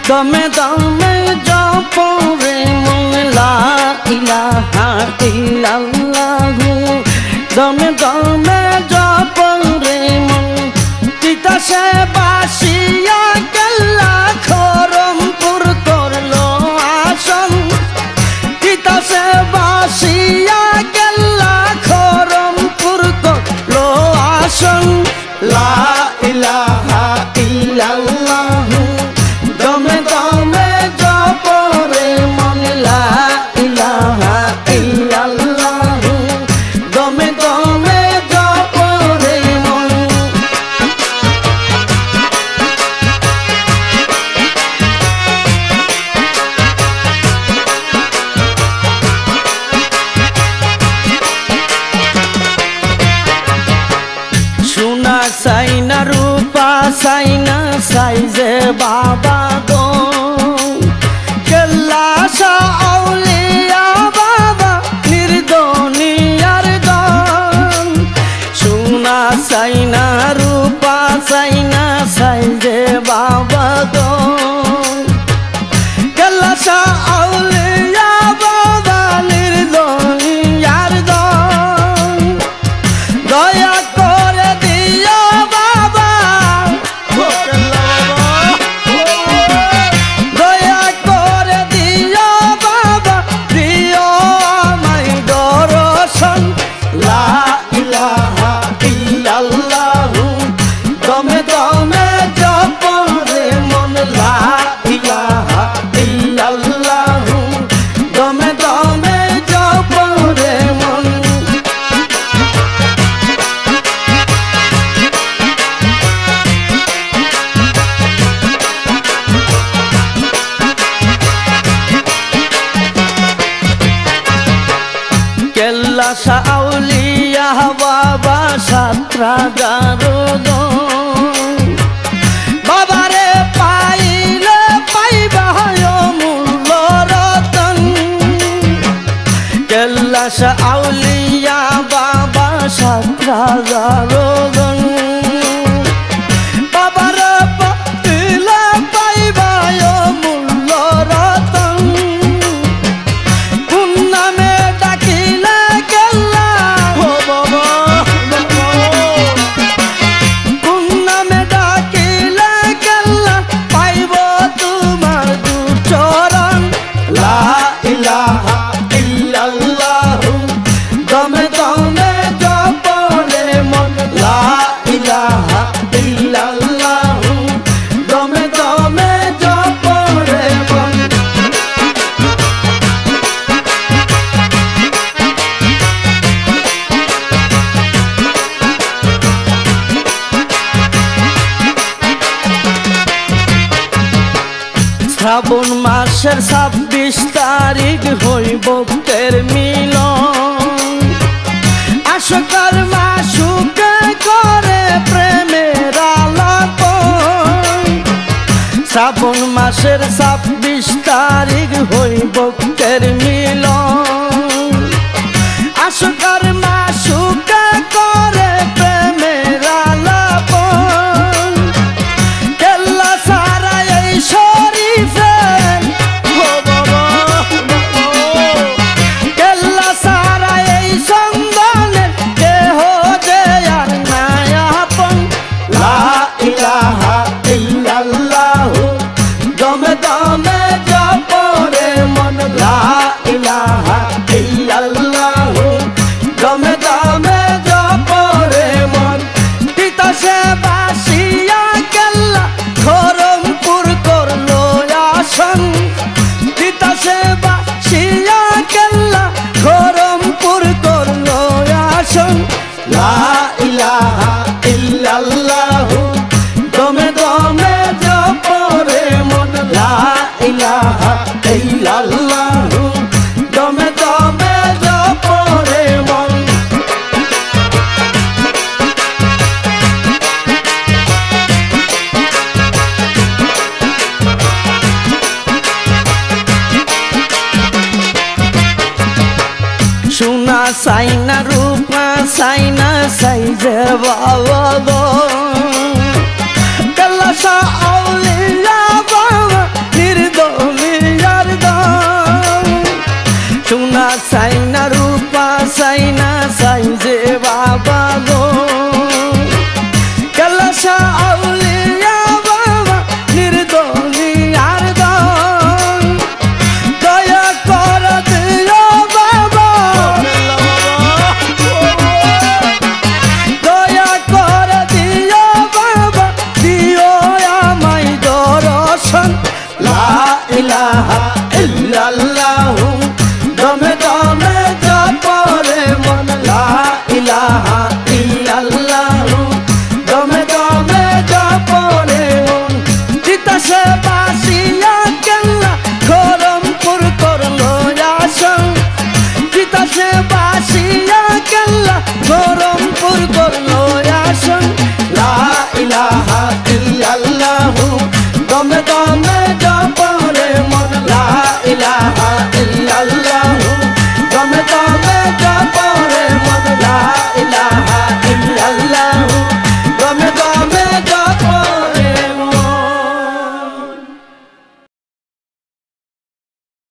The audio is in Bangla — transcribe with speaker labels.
Speaker 1: দমে দমে জপরে মন লা ইলাহা ইল্লাল্লাহু দমে দমে জপরে মন তিতাসে বাসিয়া গেলা খরমপুর করলো আসন তিতাসে বাসিয়া গেলা খরমপুর করলো আসন লা ইলাহা ইল্লাল্লাহু দমে দমে জপরে মন লা ইলাহা ইল্লাল্লাহু দমে দমে জপরে মন সোনা চাই না রূপা চাই না চাই যে বাবা গো কেল্লাসা আউলিয়া বাবা নির্দনিয়ার দন সোনা চাই না রূপা চাই না চাই যে বাবা গো কেল্লাসা আউলিয়া বাবা নির্দনিয়ার দন দয়া করে দিও বাবা দয়া করে দিও বাবা প্রিয় আমায় দর্শন লা ইলাহা ইল্লাল্লাহু দমে দমে জপরে মন লা ইলাহা ইল্লাল্লাহু দমে দমে জপরে মন কেল্লাসা আউলিয়া বাবা সাত্রাগারো বাবারে পাইলে পাইবা মূল্য রতন কেল্লাসা আউলিয়া বাবা সাত্রাগারো বাবারে পাইলে পাইবা মূল্য রতন কোন নামে ডাকিলে গেলা ও বাবা কোন নামে ডাকিলে গেলা পাইব তোমার দুচরণ লা ইলাহা ইল্লাল্লাহু দমে দমে জপরে মন লা ইলাহা ইল্লাল্লাহু দমে দমে জপরে মন শ্রাবণ মাসের ২৬ তারিখ হইব ভক্তের মিলন আশকার মাসুকে করে প্রেমের আলাপন শ্রাবণ মাসের ২৬ তারিখ হইব ভক্তের মিলন আশকার মাসুকে করে প্রেমের আলাপন কেল্লা সারা এই শরীফে ও বাবা কেল্লা সারা এই সন্ধানের দেহ দেয়ার নায়াপন লা ইলাহা ইল্লাল্লাহু দমে দমে জপরে মন লা ইলাহা ইল্লাল্লাহু দমে দমে জপরে মন তিতাসে বাসিয়া গেলা খরমপুর করলো আসন তিতাসে বাসিয়া গেলা খরমপুর করলো আসন লা ইলাহা ইল্লাল্লাহু দমে দমে জপরে মন লা ইলাহা ইল্লাল্লাহু দমে দমে জপরে মন সোনা চাই না রূপা চাই না চাই যে বাবা গো কেল্লাসা আউলিয়া বাবা ইলাহা